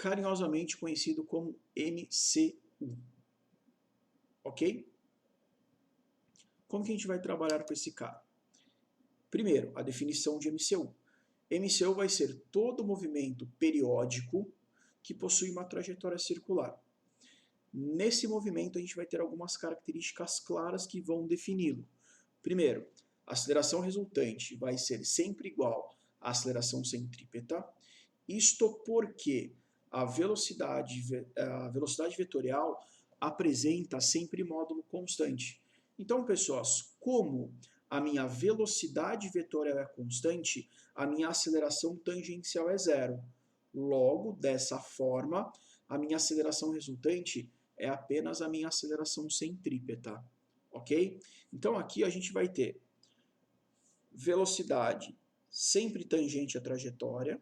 carinhosamente conhecido como MCU. Ok? Como que a gente vai trabalhar com esse cara? Primeiro, a definição de MCU. MCU vai ser todo movimento periódico que possui uma trajetória circular. Nesse movimento, a gente vai ter algumas características claras que vão defini-lo. Primeiro, a aceleração resultante vai ser sempre igual à aceleração centrípeta. Isto porque a velocidade vetorial apresenta sempre módulo constante. Então, pessoas, como a minha velocidade vetorial é constante, a minha aceleração tangencial é zero. Logo, dessa forma, a minha aceleração resultante é apenas a minha aceleração centrípeta, ok? Então aqui a gente vai ter velocidade sempre tangente à trajetória,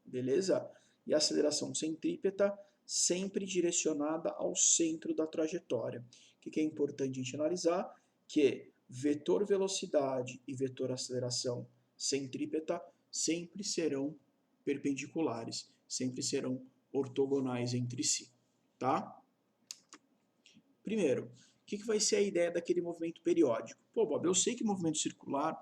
beleza? E aceleração centrípeta sempre direcionada ao centro da trajetória. O que é importante a gente analisar? Que vetor velocidade e vetor aceleração centrípeta sempre serão perpendiculares, sempre serão ortogonais entre si, tá? Primeiro, o que vai ser a ideia daquele movimento periódico? Pô, Bob, eu sei que movimento circular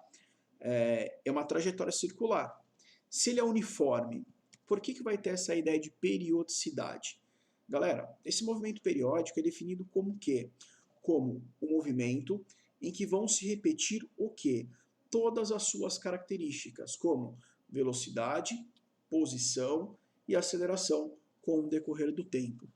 é uma trajetória circular. Se ele é uniforme, por que vai ter essa ideia de periodicidade? Galera, esse movimento periódico é definido como o quê? Como um movimento em que vão se repetir o quê? Todas as suas características, como velocidade, posição e aceleração com o decorrer do tempo.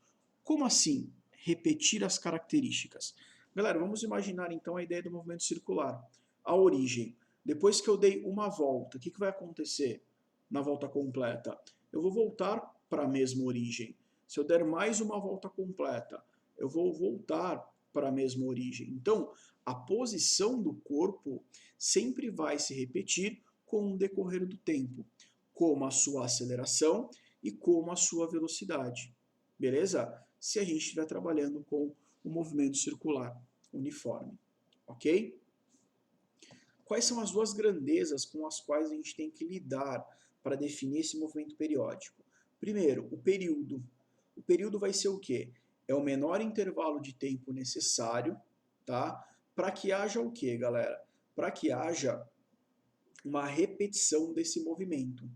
Como assim? Repetir as características. Galera, vamos imaginar então a ideia do movimento circular. A origem. Depois que eu dei uma volta, o que vai acontecer na volta completa? Eu vou voltar para a mesma origem. Se eu der mais uma volta completa, eu vou voltar para a mesma origem. Então, a posição do corpo sempre vai se repetir com o decorrer do tempo, como a sua aceleração e como a sua velocidade. Beleza? Se a gente estiver trabalhando com o movimento circular uniforme, ok? Quais são as duas grandezas com as quais a gente tem que lidar para definir esse movimento periódico? Primeiro, o período. O período vai ser o quê? É o menor intervalo de tempo necessário, tá? Para que haja o quê, galera? Para que haja uma repetição desse movimento,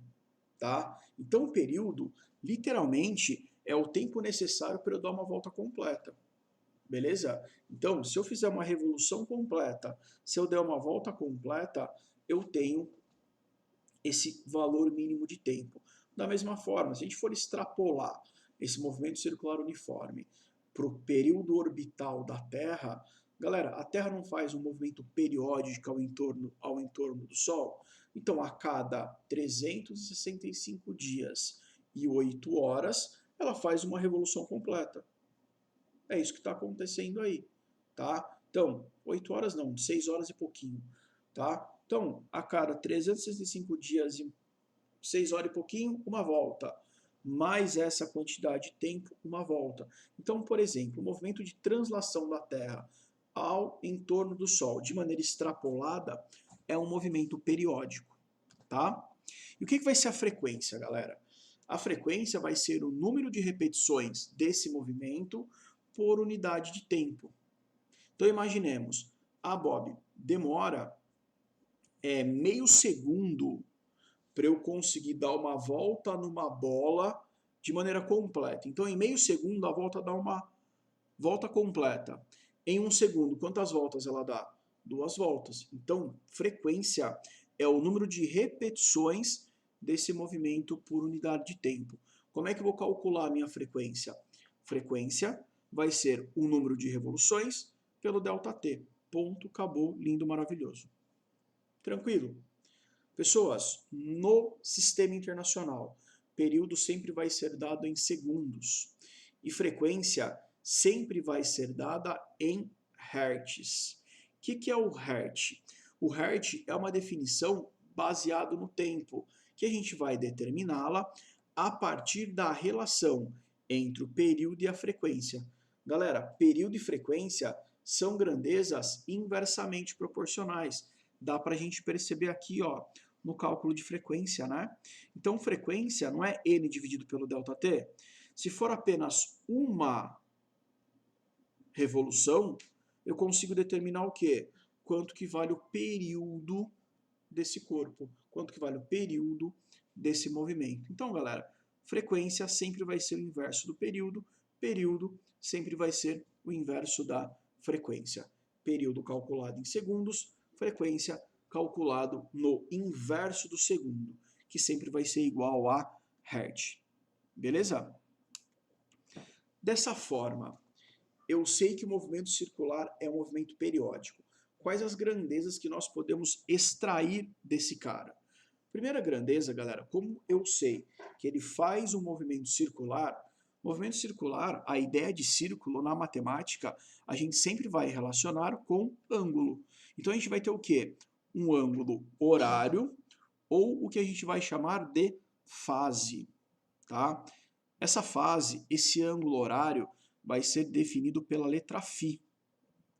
tá? Então, o período, literalmente, é o tempo necessário para eu dar uma volta completa. Beleza? Então, se eu fizer uma revolução completa, se eu der uma volta completa, eu tenho esse valor mínimo de tempo. Da mesma forma, se a gente for extrapolar esse movimento circular uniforme para o período orbital da Terra, galera, a Terra não faz um movimento periódico ao entorno do Sol? Então, a cada 365 dias e 8 horas, ela faz uma revolução completa. É isso que está acontecendo aí, tá? Então, 8 horas não, 6 horas e pouquinho, tá? Então, a cada 365 dias e 6 horas e pouquinho, uma volta. Mais essa quantidade de tempo, uma volta. Então, por exemplo, o movimento de translação da Terra ao entorno do Sol, de maneira extrapolada, é um movimento periódico, tá? E o que vai ser a frequência, galera? A frequência vai ser o número de repetições desse movimento por unidade de tempo. Então imaginemos, Bob, demora meio segundo para eu conseguir dar uma volta numa bola de maneira completa. Então em meio segundo a volta dá uma volta completa. Em um segundo, quantas voltas ela dá? 2 voltas. Então frequência é o número de repetições desse movimento por unidade de tempo. Como é que eu vou calcular a minha frequência? Frequência vai ser o número de revoluções pelo ΔT. Ponto, acabou, lindo, maravilhoso. Tranquilo? Pessoas, no sistema internacional, período sempre vai ser dado em segundos e frequência sempre vai ser dada em hertz. O que é o hertz? O hertz é uma definição baseada no tempo, que a gente vai determiná-la a partir da relação entre o período e a frequência. Galera, período e frequência são grandezas inversamente proporcionais. Dá para a gente perceber aqui, ó, no cálculo de frequência, né? Então, frequência não é N dividido pelo ΔT. Se for apenas uma revolução, eu consigo determinar o quê? Quanto que vale o período desse corpo, quanto que vale o período desse movimento. Então, galera, frequência sempre vai ser o inverso do período, período sempre vai ser o inverso da frequência. Período calculado em segundos, frequência calculado no inverso do segundo, que sempre vai ser igual a Hertz. Beleza? Dessa forma, eu sei que o movimento circular é um movimento periódico. Quais as grandezas que nós podemos extrair desse cara? Primeira grandeza, galera, como eu sei que ele faz um movimento circular, a ideia de círculo na matemática, a gente sempre vai relacionar com ângulo. Então a gente vai ter o quê? Um ângulo horário ou o que a gente vai chamar de fase, tá? Essa fase, esse ângulo horário, vai ser definido pela letra φ.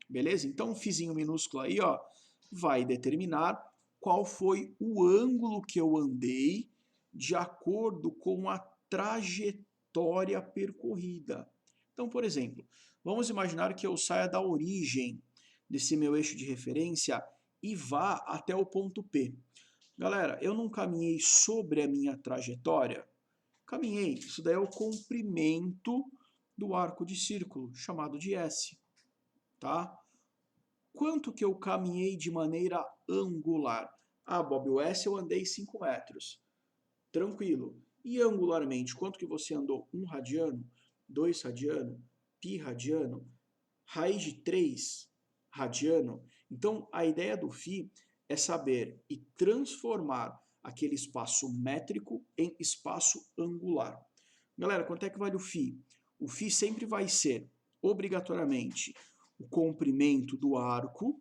Beleza? Então, o φzinho minúsculo aí, ó, vai determinar qual foi o ângulo que eu andei de acordo com a trajetória percorrida. Então, por exemplo, vamos imaginar que eu saia da origem desse meu eixo de referência e vá até o ponto P. Galera, eu não caminhei sobre a minha trajetória? Caminhei. Isso daí é o comprimento do arco de círculo, chamado de S. Tá? Quanto que eu caminhei de maneira angular? Ah, Bob, o S eu andei 5 metros. Tranquilo. E angularmente, quanto que você andou? 1 radiano, 2 radiano, π radiano, raiz de 3 radiano? Então, a ideia do φ é saber e transformar aquele espaço métrico em espaço angular. Galera, quanto é que vale o φ? O φ sempre vai ser, obrigatoriamente, o comprimento do arco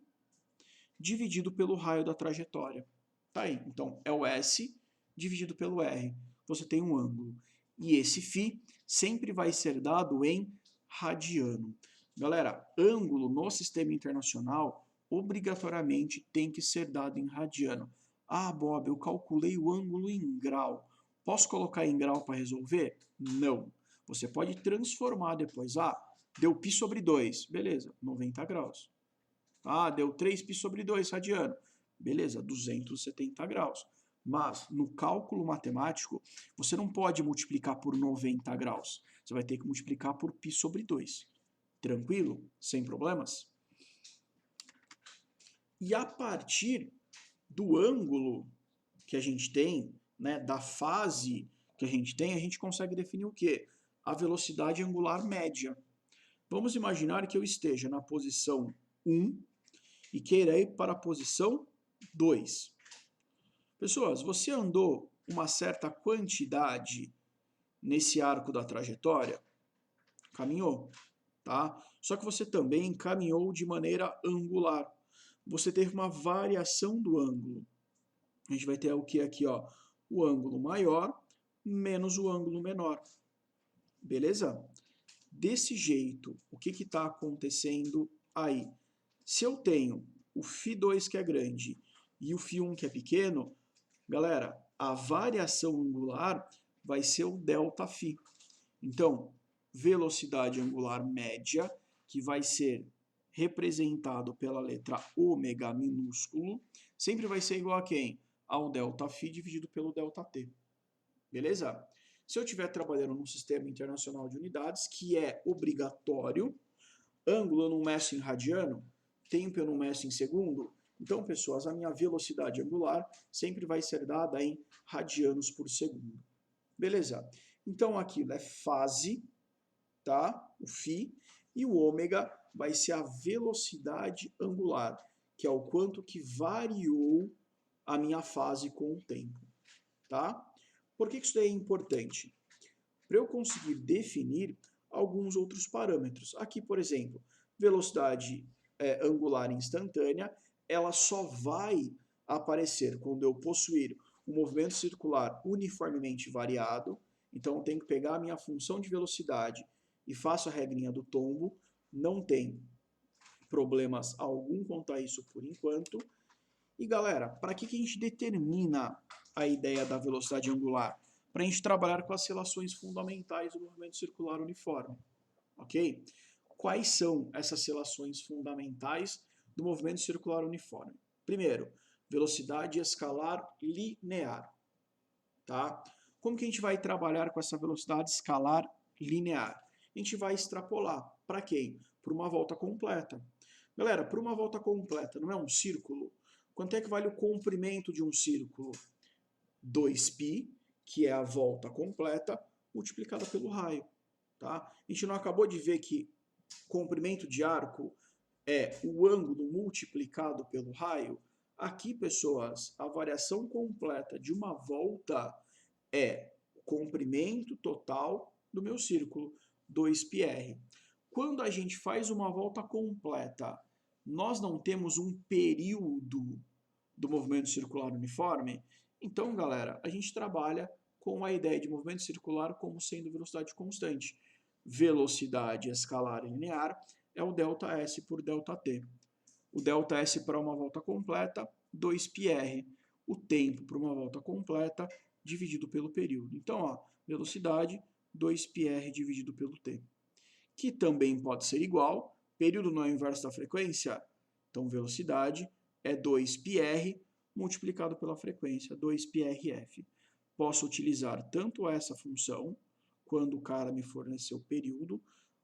dividido pelo raio da trajetória. Tá aí. Então, é o S dividido pelo R. Você tem um ângulo. E esse φ sempre vai ser dado em radiano. Galera, ângulo no sistema internacional obrigatoriamente tem que ser dado em radiano. Ah, Bob, eu calculei o ângulo em grau. Posso colocar em grau para resolver? Não. Você pode transformar depois. Ah, deu π sobre 2. Beleza, 90 graus. Ah, deu 3π sobre 2 radiano. Beleza, 270 graus. Mas no cálculo matemático, você não pode multiplicar por 90 graus. Você vai ter que multiplicar por π sobre 2. Tranquilo? Sem problemas? E a partir do ângulo que a gente tem, né, da fase que a gente consegue definir o quê? A velocidade angular média. Vamos imaginar que eu esteja na posição 1 e queira ir para a posição 2. Pessoas, você andou uma certa quantidade nesse arco da trajetória? Caminhou, tá? Só que você também caminhou de maneira angular. Você teve uma variação do ângulo. A gente vai ter o que aqui, ó? O ângulo maior menos o ângulo menor. Beleza? Desse jeito, o que está acontecendo aí? Se eu tenho o φ2 que é grande e o φ1 que é pequeno, galera, a variação angular vai ser o ΔΦ. Então, velocidade angular média, que vai ser representado pela letra ômega minúsculo, sempre vai ser igual a quem? Ao ΔΦ dividido pelo ΔT. Beleza? Se eu estiver trabalhando num sistema internacional de unidades, que é obrigatório, ângulo eu não meço em radiano, tempo eu não meço em segundo, então, pessoas, a minha velocidade angular sempre vai ser dada em radianos por segundo. Beleza? Então, aquilo é fase, tá? O φ, e o ômega vai ser a velocidade angular, que é o quanto que variou a minha fase com o tempo, tá? Por que isso daí é importante? Para eu conseguir definir alguns outros parâmetros. Aqui, por exemplo, velocidade angular instantânea, ela só vai aparecer quando eu possuir um movimento circular uniformemente variado. Então, eu tenho que pegar a minha função de velocidade e faço a regrinha do tombo. Não tem problemas algum quanto a isso por enquanto. E galera, para que a gente determina a ideia da velocidade angular? Para a gente trabalhar com as relações fundamentais do movimento circular uniforme, ok? Quais são essas relações fundamentais do movimento circular uniforme? Primeiro, velocidade escalar linear, tá? Como que a gente vai trabalhar com essa velocidade escalar linear? A gente vai extrapolar. Para quem? Para uma volta completa. Galera, para uma volta completa, não é um círculo? Quanto é que vale o comprimento de um círculo? 2π, que é a volta completa, multiplicada pelo raio. Tá? A gente não acabou de ver que comprimento de arco é o ângulo multiplicado pelo raio? Aqui, pessoas, a variação completa de uma volta é o comprimento total do meu círculo, 2πr. Quando a gente faz uma volta completa, nós não temos um período do movimento circular uniforme? Então, galera, a gente trabalha com a ideia de movimento circular como sendo velocidade constante. Velocidade escalar linear é o ΔS por ΔT. O ΔS para uma volta completa, 2πr. O tempo para uma volta completa dividido pelo período. Então, ó, velocidade, 2πr dividido pelo t. Que também pode ser igual, período não é o inverso da frequência, então velocidade é 2πr multiplicado pela frequência, 2πrf. Posso utilizar tanto essa função, quando o cara me fornecer o período,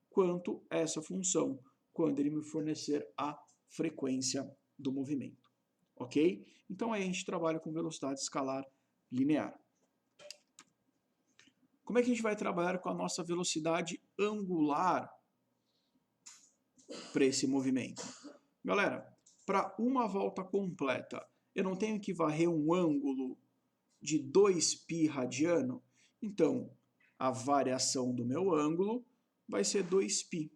quanto essa função, quando ele me fornecer a frequência do movimento. Ok? Então aí a gente trabalha com velocidade escalar linear. Como é que a gente vai trabalhar com a nossa velocidade angular para esse movimento? Galera, para uma volta completa, eu não tenho que varrer um ângulo de 2π radiano? Então, a variação do meu ângulo vai ser 2π.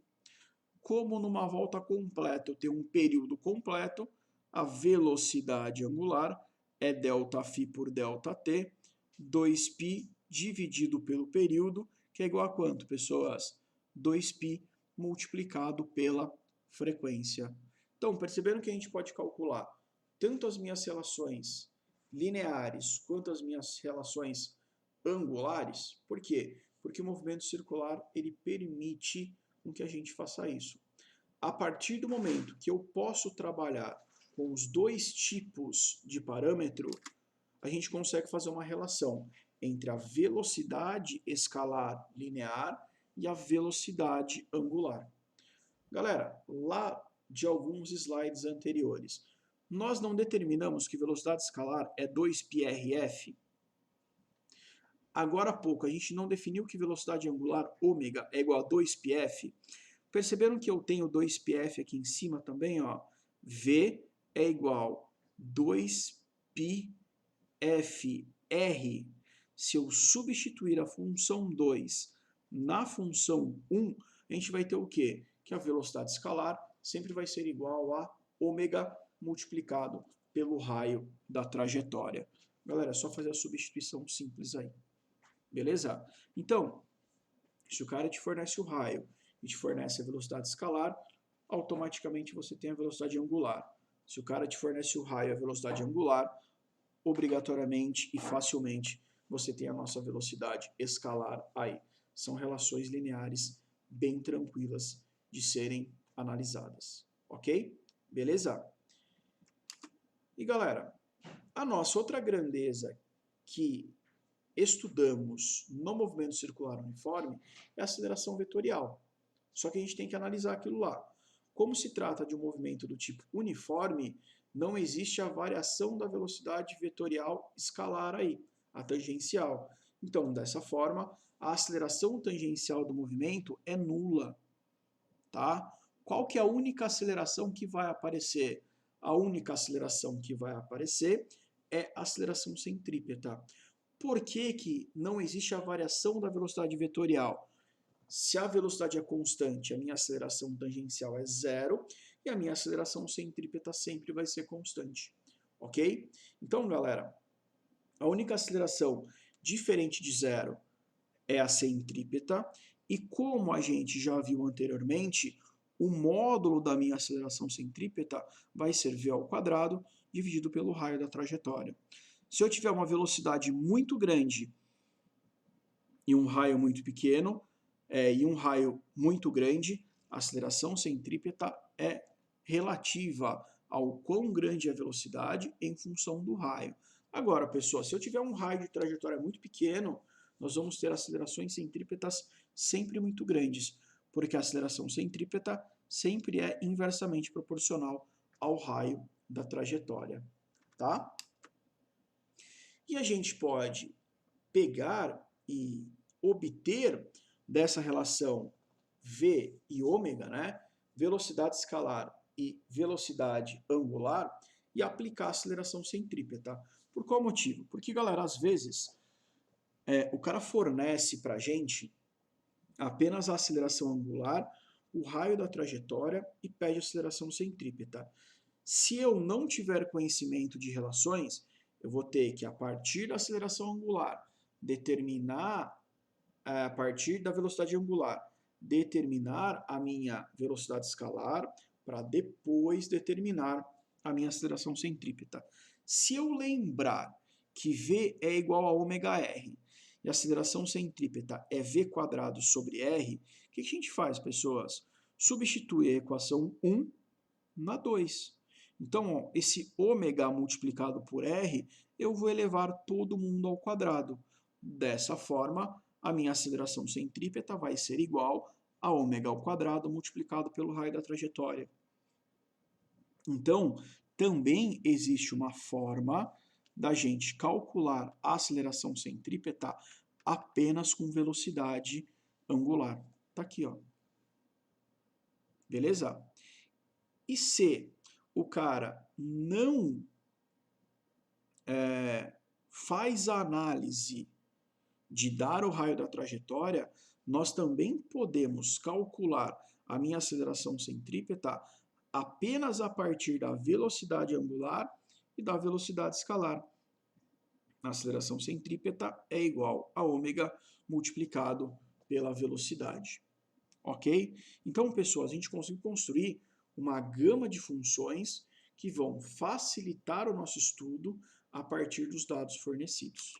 Como numa volta completa eu tenho um período completo, a velocidade angular é ΔΦ por ΔT, 2π dividido pelo período, que é igual a quanto, pessoas? 2π multiplicado pela frequência. Então, perceberam que a gente pode calcular tanto as minhas relações lineares quanto as minhas relações angulares? Por quê? Porque o movimento circular ele permite com que a gente faça isso. A partir do momento que eu posso trabalhar com os dois tipos de parâmetro, a gente consegue fazer uma relação entre a velocidade escalar linear e a velocidade angular. Galera, lá de alguns slides anteriores, nós não determinamos que velocidade escalar é 2πrf? Agora há pouco, a gente não definiu que velocidade angular ômega é igual a 2πf? Perceberam que eu tenho 2πf aqui em cima também? Ó? V é igual a 2πfr. Se eu substituir a função 2 na função 1, a gente vai ter o quê? Que a velocidade escalar sempre vai ser igual a ômega multiplicado pelo raio da trajetória. Galera, é só fazer a substituição simples aí. Beleza? Então, se o cara te fornece o raio e te fornece a velocidade escalar, automaticamente você tem a velocidade angular. Se o cara te fornece o raio e a velocidade angular, obrigatoriamente e facilmente você tem a nossa velocidade escalar aí. São relações lineares bem tranquilas de serem analisadas. Ok? Beleza? E galera, a nossa outra grandeza que estudamos no movimento circular uniforme é a aceleração vetorial. Só que a gente tem que analisar aquilo lá. Como se trata de um movimento do tipo uniforme, não existe a variação da velocidade vetorial escalar aí, a tangencial. Então, dessa forma, a aceleração tangencial do movimento é nula. Tá? Qual que é a única aceleração que vai aparecer? A única aceleração que vai aparecer é a aceleração centrípeta. Por que que não existe a variação da velocidade vetorial? Se a velocidade é constante, a minha aceleração tangencial é zero e a minha aceleração centrípeta sempre vai ser constante. Ok? Então, galera, a única aceleração diferente de zero é a centrípeta e como a gente já viu anteriormente, o módulo da minha aceleração centrípeta vai ser v ao quadrado dividido pelo raio da trajetória. Se eu tiver uma velocidade muito grande e um raio muito pequeno, e um raio muito grande, a aceleração centrípeta é relativa ao quão grande é a velocidade em função do raio. Agora, pessoal, se eu tiver um raio de trajetória muito pequeno, nós vamos ter acelerações centrípetas sempre muito grandes, porque a aceleração centrípeta sempre é inversamente proporcional ao raio da trajetória, tá? E a gente pode pegar e obter dessa relação V e ômega, né, velocidade escalar e velocidade angular, e aplicar a aceleração centrípeta. Por qual motivo? Porque, galera, às vezes o cara fornece para a gente apenas a aceleração angular, o raio da trajetória e pede aceleração centrípeta. Se eu não tiver conhecimento de relações, eu vou ter que, a partir da aceleração angular, determinar, a partir da velocidade angular, determinar a minha velocidade escalar para depois determinar a minha aceleração centrípeta. Se eu lembrar que V é igual a ômega-r e a aceleração centrípeta é V quadrado sobre R, o que a gente faz, pessoas? Substitui a equação 1 na 2. Então, ó, esse ômega multiplicado por R, eu vou elevar todo mundo ao quadrado. Dessa forma, a minha aceleração centrípeta vai ser igual a ômega ao quadrado multiplicado pelo raio da trajetória. Então, também existe uma forma da gente calcular a aceleração centrípeta apenas com velocidade angular. Tá aqui, ó. Beleza? E se o cara não faz a análise de dar o raio da trajetória, nós também podemos calcular a minha aceleração centrípeta apenas a partir da velocidade angular e da velocidade escalar. A aceleração centrípeta é igual a ômega multiplicado pela velocidade. Ok? Então, pessoal, a gente conseguiu construir uma gama de funções que vão facilitar o nosso estudo a partir dos dados fornecidos.